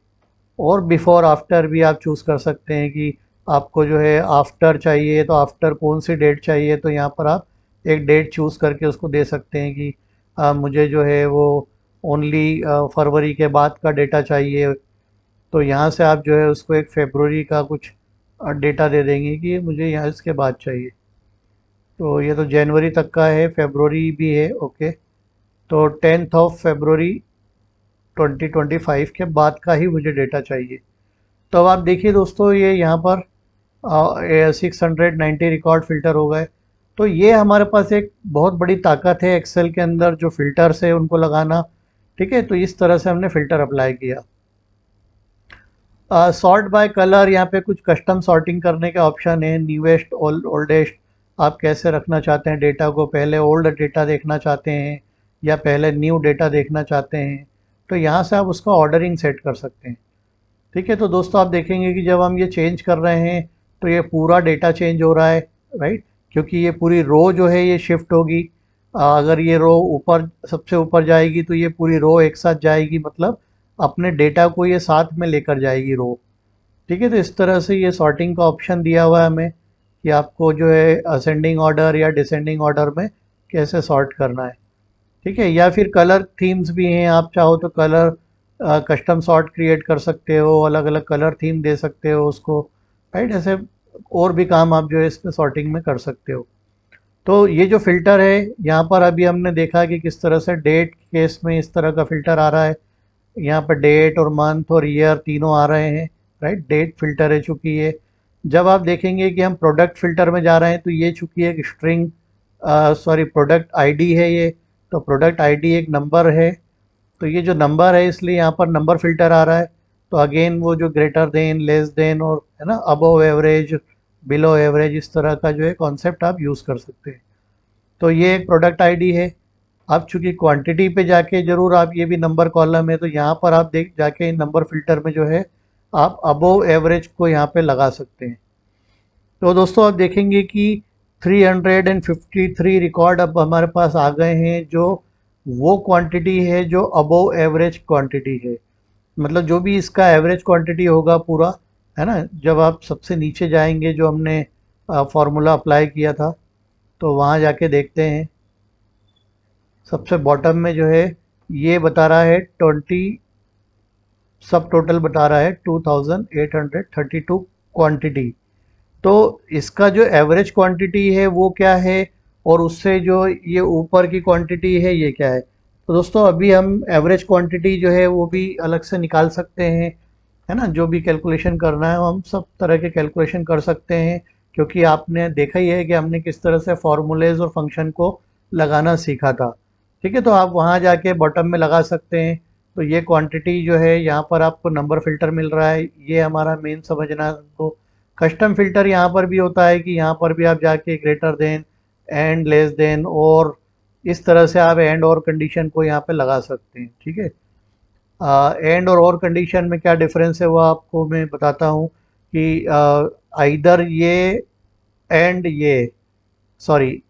और बिफोर आफ्टर भी आप चूज़ कर सकते हैं कि आपको जो है आफ्टर चाहिए तो आफ्टर कौन सी डेट चाहिए, तो यहाँ पर आप एक डेट चूज़ करके उसको दे सकते हैं कि मुझे जो है वो ओनली फरवरी के बाद का डेटा चाहिए। तो यहाँ से आप जो है उसको एक फेब्रुवरी का कुछ डेटा दे देंगे कि मुझे यहाँ इसके बाद चाहिए। तो ये तो जनवरी तक का है, फेब्रुवरी भी है, ओके। तो 10th ऑफ फेब्रुवरी 2025 के बाद का ही मुझे डेटा चाहिए। तो अब आप देखिए दोस्तों, ये यहाँ पर 690 रिकॉर्ड फ़िल्टर हो गए। तो ये हमारे पास एक बहुत बड़ी ताकत है एक्सेल के अंदर, जो फ़िल्टर्स है उनको लगाना। ठीक है, तो इस तरह से हमने फ़िल्टर अप्लाई किया। सॉर्ट बाय कलर, यहाँ पे कुछ कस्टम सॉर्टिंग करने के ऑप्शन है। न्यूएस्ट, ओल्डेस्ट, आप कैसे रखना चाहते हैं डेटा को, पहले ओल्ड डेटा देखना चाहते हैं या पहले न्यू डेटा देखना चाहते हैं, तो यहाँ से आप उसका ऑर्डरिंग सेट कर सकते हैं। ठीक है, तो दोस्तों आप देखेंगे कि जब हम ये चेंज कर रहे हैं तो ये पूरा डेटा चेंज हो रहा है, राइट, क्योंकि ये पूरी रो जो है ये शिफ्ट होगी। अगर ये रो ऊपर, सबसे ऊपर जाएगी तो ये पूरी रो एक साथ जाएगी, मतलब अपने डेटा को ये साथ में लेकर जाएगी रो। ठीक है, तो इस तरह से ये सॉर्टिंग का ऑप्शन दिया हुआ है हमें कि आपको जो है असेंडिंग ऑर्डर या डिसेंडिंग ऑर्डर में कैसे सॉर्ट करना है। ठीक है, या फिर कलर थीम्स भी हैं, आप चाहो तो कलर कस्टम सॉर्ट क्रिएट कर सकते हो, अलग अलग कलर थीम दे सकते हो उसको, राइट। ऐसे और भी काम आप जो है इस पे सॉर्टिंग में कर सकते हो। तो ये जो फ़िल्टर है यहाँ पर अभी हमने देखा कि किस तरह से डेट केस में इस तरह का फ़िल्टर आ रहा है। यहाँ पर डेट और मंथ और ईयर तीनों आ रहे हैं, राइट। डेट फ़िल्टर है चूँकि ये। जब आप देखेंगे कि हम प्रोडक्ट फ़िल्टर में जा रहे हैं तो ये चूँकि एक स्ट्रिंग, सॉरी, प्रोडक्ट आईडी है ये, तो प्रोडक्ट आईडी एक नंबर है, तो ये जो नंबर है इसलिए यहाँ पर नंबर फ़िल्टर आ रहा है। तो अगेन वो जो ग्रेटर देन, लेस देन और है ना, अबव एवरेज, बिलो एवरेज, इस तरह का जो है कॉन्सेप्ट आप यूज़ कर सकते हैं। तो ये एक प्रोडक्ट आईडी है। अब चूंकि क्वांटिटी पे जाके ज़रूर आप, ये भी नंबर कॉलम है तो यहाँ पर आप देख जाके नंबर फ़िल्टर में जो है आप अबव एवरेज को यहाँ पे लगा सकते हैं। तो दोस्तों आप देखेंगे कि 353 रिकॉर्ड अब हमारे पास आ गए हैं, जो वो क्वांटिटी है जो अबव एवरेज क्वांटिटी है। मतलब जो भी इसका एवरेज क्वांटिटी होगा पूरा, है ना, जब आप सबसे नीचे जाएंगे जो हमने फार्मूला अप्लाई किया था, तो वहाँ जाके देखते हैं सबसे बॉटम में जो है ये बता रहा है 20, सब टोटल बता रहा है 2832 क्वांटिटी। तो इसका जो एवरेज क्वांटिटी है वो क्या है, और उससे जो ये ऊपर की क्वांटिटी है ये क्या है। तो दोस्तों अभी हम एवरेज क्वांटिटी जो है वो भी अलग से निकाल सकते हैं, है ना। जो भी कैलकुलेशन करना है हम सब तरह के कैलकुलेशन कर सकते हैं, क्योंकि आपने देखा ही है कि हमने किस तरह से फॉर्मूलेज और फंक्शन को लगाना सीखा था। ठीक है, तो आप वहाँ जाके बॉटम में लगा सकते हैं। तो ये क्वांटिटी जो है यहाँ पर आपको नंबर फ़िल्टर मिल रहा है, ये हमारा मेन समझना। तो कस्टम फ़िल्टर यहाँ पर भी होता है कि यहाँ पर भी आप जाके greater than, and, less than, और इस तरह से आप एंड और कंडीशन को यहाँ पे लगा सकते हैं। ठीक है, एंड और कंडीशन में क्या डिफरेंस है वो आपको मैं बताता हूँ कि आइदर ये एंड ये, sorry,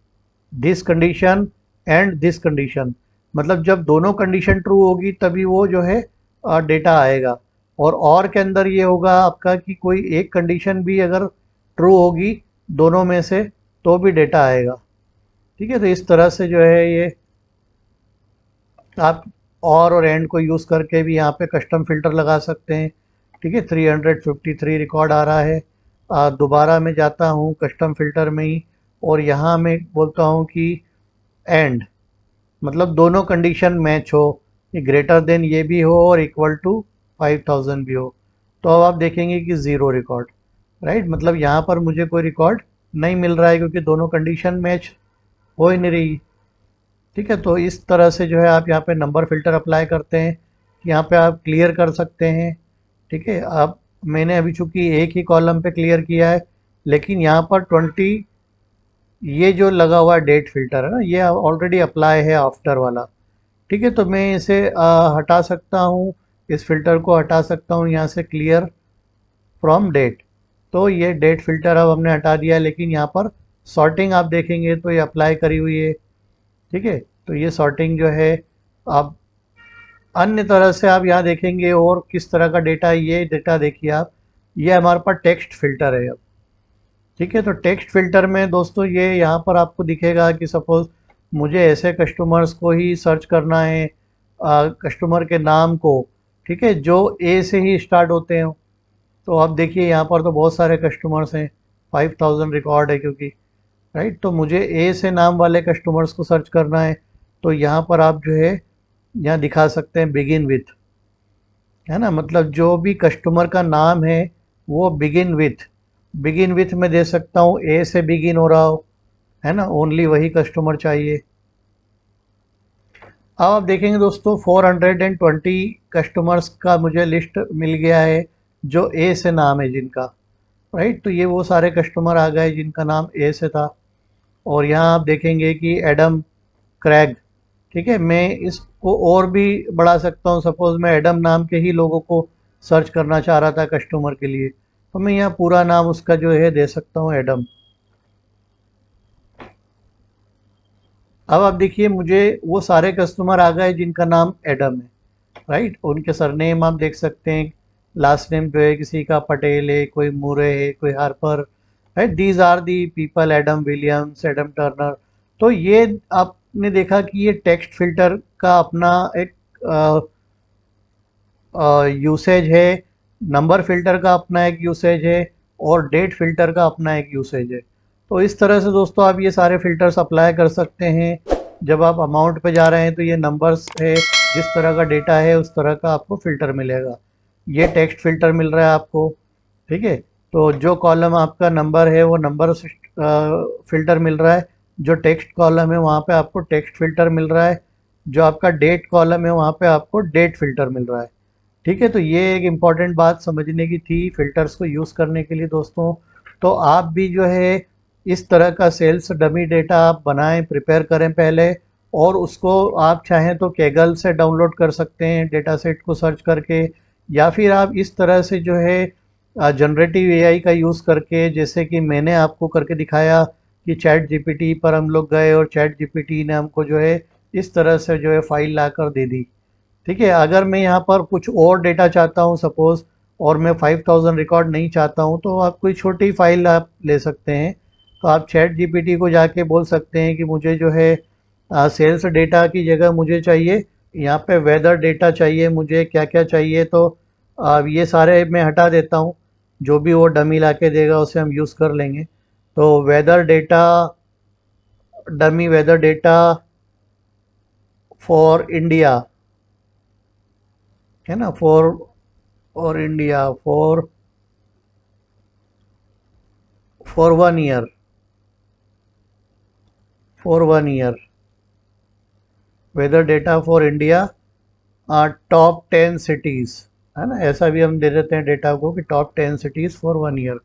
this condition and this condition, मतलब जब दोनों कंडीशन ट्रू होगी तभी वो जो है डेटा आएगा। और के अंदर ये होगा आपका कि कोई एक कंडीशन भी अगर ट्रू होगी दोनों में से तो भी डेटा आएगा। ठीक है, तो इस तरह से जो है ये आप और एंड को यूज़ करके भी यहाँ पे कस्टम फ़िल्टर लगा सकते हैं। ठीक है, 353 रिकॉर्ड आ रहा है। दोबारा मैं जाता हूँ कस्टम फ़िल्टर में ही, और यहाँ मैं बोलता हूँ कि एंड, मतलब दोनों कंडीशन मैच हो, ये ग्रेटर देन ये भी हो और इक्वल टू 5000 भी हो। तो अब आप देखेंगे कि ज़ीरो रिकॉर्ड, राइट, मतलब यहाँ पर मुझे कोई रिकॉर्ड नहीं मिल रहा है क्योंकि दोनों कंडीशन मैच हो ही नहीं रही। ठीक है, तो इस तरह से जो है आप यहाँ पे नंबर फ़िल्टर अप्लाई करते हैं, यहाँ पे आप क्लियर कर सकते हैं। ठीक है, आप, मैंने अभी चूंकि एक ही कॉलम पे क्लियर किया है, लेकिन यहाँ पर 20 ये जो लगा हुआ डेट फिल्टर है ना, ये ऑलरेडी अप्लाई है आफ्टर वाला। ठीक है, तो मैं इसे हटा सकता हूँ, इस फिल्टर को हटा सकता हूँ यहाँ से, क्लियर फ्रॉम डेट। तो ये डेट फिल्टर अब हमने हटा दिया, लेकिन यहाँ पर सॉर्टिंग आप देखेंगे तो ये अप्लाई करी हुई है। ठीक है, तो ये सॉर्टिंग जो है, आप अन्य तरह से आप यहाँ देखेंगे और किस तरह का डेटा है। ये डेटा देखिए आप, ये हमारे पास टेक्स्ट फिल्टर है अब। ठीक है, तो टेक्स्ट फिल्टर में दोस्तों ये यहाँ पर आपको दिखेगा कि सपोज मुझे ऐसे कस्टमर्स को ही सर्च करना है, कस्टमर के नाम को, ठीक है, जो ए से ही स्टार्ट होते हैं। तो आप देखिए यहाँ पर तो बहुत सारे कस्टमर्स हैं, 5000 रिकॉर्ड है क्योंकि, राइट। तो मुझे ए से नाम वाले कस्टमर्स को सर्च करना है, तो यहाँ पर आप जो है यहाँ दिखा सकते हैं बिगिन विथ, है ना, मतलब जो भी कस्टमर का नाम है वो बिगिन विथ में दे सकता हूँ, ए से बिगिन हो रहा हो, है ना, ओनली वही कस्टमर चाहिए। अब आप देखेंगे दोस्तों 420 कस्टमर्स का मुझे लिस्ट मिल गया है जो ए से नाम है जिनका, राइट। तो ये वो सारे कस्टमर आ गए जिनका नाम ए से था। और यहाँ आप देखेंगे कि एडम क्रैग, ठीक है, मैं इसको और भी बढ़ा सकता हूँ। सपोज मैं एडम नाम के ही लोगों को सर्च करना चाह रहा था कस्टमर के लिए, तो मैं यहाँ पूरा नाम उसका जो है दे सकता हूँ, एडम। अब आप देखिए मुझे वो सारे कस्टमर आ गए जिनका नाम एडम है, राइट। उनके सरनेम आप देख सकते हैं, लास्ट नेम जो है किसी का पटेल है, कोई मुरे है, कोई Harper, right. These are the people, Adam Williams, Adam Turner. तो ये आपने देखा कि ये टेक्स्ट फिल्टर का अपना एक यूसेज है, नंबर फिल्टर का अपना एक यूसेज है, और डेट फिल्टर का अपना एक यूसेज है। तो इस तरह से दोस्तों आप ये सारे फिल्टर्स अप्लाई कर सकते हैं। जब आप अमाउंट पे जा रहे हैं तो ये नंबर्स है, जिस तरह का डेटा है उस तरह का आपको फ़िल्टर मिलेगा। ये टेक्स्ट फ़िल्टर मिल रहा है आपको, ठीक है। तो जो कॉलम आपका नंबर है वो नंबर फ़िल्टर मिल रहा है, जो टेक्स्ट कॉलम है वहाँ पे आपको टेक्स्ट फ़िल्टर मिल रहा है, जो आपका डेट कॉलम है वहाँ पे आपको डेट फ़िल्टर मिल रहा है। ठीक है, तो ये एक इम्पॉर्टेंट बात समझने की थी फ़िल्टर्स को यूज़ करने के लिए दोस्तों। तो आप भी जो है इस तरह का सेल्स डमी डेटा आप बनाएं, प्रिपेयर करें पहले, और उसको आप चाहें तो केगल से डाउनलोड कर सकते हैं डेटा सेट को सर्च करके, या फिर आप इस तरह से जो है जनरेटिव एआई का यूज़ करके, जैसे कि मैंने आपको करके दिखाया कि चैट जीपीटी पर हम लोग गए और चैट जीपीटी ने हमको जो है इस तरह से जो है फाइल ला कर दे दी। ठीक है, अगर मैं यहाँ पर कुछ और डेटा चाहता हूँ सपोज़, और मैं 5000 रिकॉर्ड नहीं चाहता हूँ, तो आप कोई छोटी फाइल आप ले सकते हैं। तो आप चैट जीपीटी को जाके बोल सकते हैं कि मुझे जो है सेल्स डेटा की जगह मुझे चाहिए यहाँ पे वेदर डेटा चाहिए, मुझे क्या क्या चाहिए। तो ये सारे मैं हटा देता हूँ, जो भी वो डमी ला के देगा उसे हम यूज़ कर लेंगे। तो weather data, dummy weather data for India, है ना, for India, for 1 year, for 1 year weather data for India, top 10 cities, है ना, ऐसा भी हम दे देते हैं डेटा को कि टॉप 10 सिटीज़ फॉर 1 ईयर।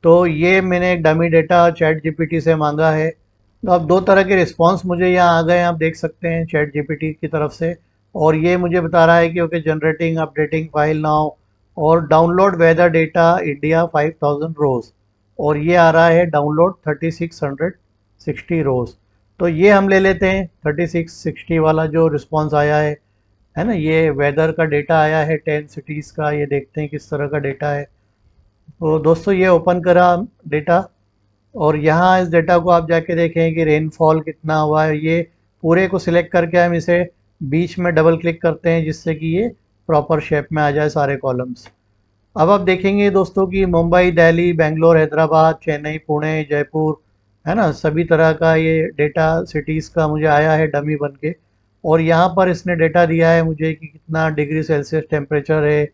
तो ये मैंने एक डमी डेटा चैट जीपीटी से मांगा है। तो अब दो तरह के रिस्पांस मुझे यहाँ आ गए, आप देख सकते हैं चैट जीपीटी की तरफ से। और ये मुझे बता रहा है कि okay generating updating file now, और डाउनलोड वेदर डेटा इंडिया 5000 रोज, और ये आ रहा है डाउनलोड 3660 रोज। तो ये हम ले लेते हैं 3660 वाला जो रिस्पांस आया है ना, ये वेदर का डेटा आया है 10 सिटीज़ का। ये देखते हैं किस तरह का डेटा है। तो दोस्तों ये ओपन करा डेटा, और यहाँ इस डेटा को आप जाके देखें कि रेनफॉल कितना हुआ है। ये पूरे को सिलेक्ट करके हम इसे बीच में डबल क्लिक करते हैं, जिससे कि ये प्रॉपर शेप में आ जाए सारे कॉलम्स। अब आप देखेंगे दोस्तों कि मुंबई, दिल्ली, बेंगलोर, हैदराबाद, चेन्नई, पुणे, जयपुर, है ना, सभी तरह का ये डेटा सिटीज़ का मुझे आया है डमी बन के। और यहाँ पर इसने डेटा दिया है मुझे कि कितना डिग्री सेल्सियस टेम्परेचर है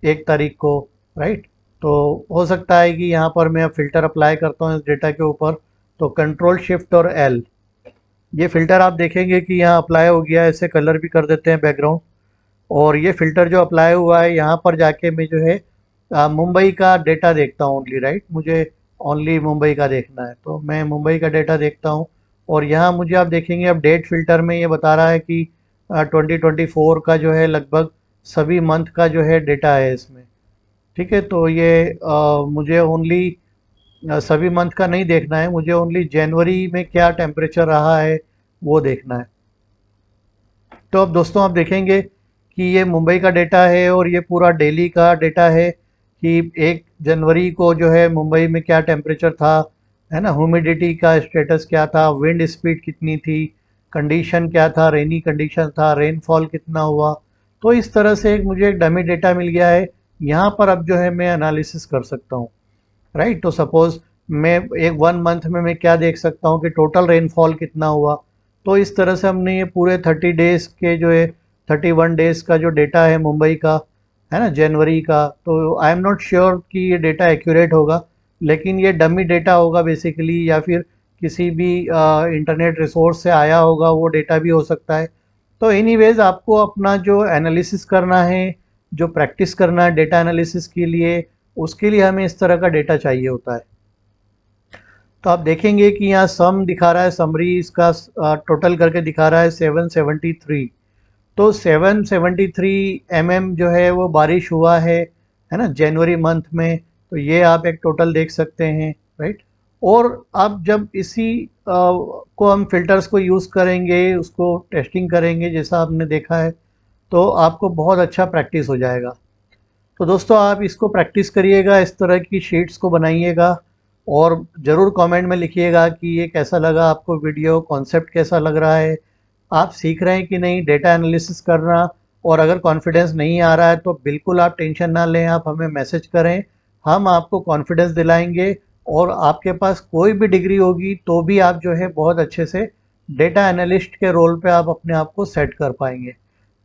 1 तारीख को, राइट। तो हो सकता है कि यहाँ पर मैं फ़िल्टर अप्लाई करता हूँ इस डेटा के ऊपर। तो कंट्रोल शिफ्ट और एल, ये फ़िल्टर आप देखेंगे कि यहाँ अप्लाई हो गया है। इसे कलर भी कर देते हैं बैकग्राउंड। और ये फ़िल्टर जो अप्लाई हुआ है, यहाँ पर जाके मैं जो है मुंबई का डेटा देखता हूँ ओनली, राइट। मुझे ओनली मुंबई का देखना है, तो मैं मुंबई का डेटा देखता हूँ। और यहाँ मुझे आप देखेंगे अब डेट फिल्टर में ये बता रहा है कि 2024 का जो है लगभग सभी मंथ का जो है डेटा है इसमें। ठीक है, तो ये मुझे ओनली सभी मंथ का नहीं देखना है, मुझे ओनली जनवरी में क्या टेम्परेचर रहा है वो देखना है। तो अब दोस्तों आप देखेंगे कि ये मुंबई का डेटा है और ये पूरा दिल्ली का डेटा है कि 1 जनवरी को जो है मुंबई में क्या टेम्परेचर था, है ना, ह्यूमिडिटी का स्टेटस क्या था, विंड स्पीड कितनी थी, कंडीशन क्या था, रेनी कंडीशन था, रेनफॉल कितना हुआ। तो इस तरह से मुझे एक डमी डेटा मिल गया है। यहाँ पर अब जो है मैं एनालिसिस कर सकता हूँ, राइट। तो सपोज मैं एक 1 मंथ में मैं क्या देख सकता हूँ कि टोटल रेनफॉल कितना हुआ। तो इस तरह से हमने ये पूरे 30 डेज के जो है 31 डेज का जो डेटा है मुंबई का, है ना, जनवरी का, तो आई एम नॉट श्योर कि ये डेटा एक्यूरेट होगा, लेकिन ये डमी डेटा होगा बेसिकली, या फिर किसी भी इंटरनेट रिसोर्स से आया होगा वो डेटा भी हो सकता है। तो एनीवेज आपको अपना जो एनालिसिस करना है, जो प्रैक्टिस करना है डेटा एनालिसिस के लिए, उसके लिए हमें इस तरह का डेटा चाहिए होता है। तो आप देखेंगे कि यहाँ सम दिखा रहा है, समरी इसका टोटल करके दिखा रहा है 773। तो 773 जो है वो बारिश हुआ है ना, जनवरी मंथ में। तो ये आप एक टोटल देख सकते हैं, राइट। और अब जब इसी को हम फिल्टर्स को यूज़ करेंगे, उसको टेस्टिंग करेंगे जैसा आपने देखा है, तो आपको बहुत अच्छा प्रैक्टिस हो जाएगा। तो दोस्तों आप इसको प्रैक्टिस करिएगा, इस तरह की शीट्स को बनाइएगा, और ज़रूर कमेंट में लिखिएगा कि ये कैसा लगा आपको वीडियो, कॉन्सेप्ट कैसा लग रहा है, आप सीख रहे हैं कि नहीं डेटा एनालिसिस करना। और अगर कॉन्फिडेंस नहीं आ रहा है तो बिल्कुल आप टेंशन ना लें, आप हमें मैसेज करें, हम आपको कॉन्फिडेंस दिलाएंगे। और आपके पास कोई भी डिग्री होगी तो भी आप जो है बहुत अच्छे से डेटा एनालिस्ट के रोल पे आप अपने आप को सेट कर पाएंगे।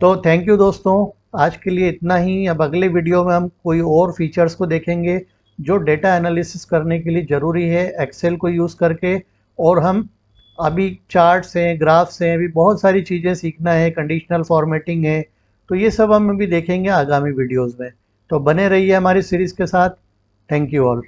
तो थैंक यू दोस्तों, आज के लिए इतना ही। अब अगले वीडियो में हम कोई और फीचर्स को देखेंगे जो डेटा एनालिसिस करने के लिए ज़रूरी है एक्सेल को यूज़ करके। और हम अभी चार्ट्स हैं, ग्राफ्स हैं, अभी बहुत सारी चीज़ें सीखना है, कंडीशनल फॉर्मेटिंग है, तो ये सब हम अभी देखेंगे आगामी वीडियोज़ में। तो बने रहिए हमारी सीरीज़ के साथ। Thank you all.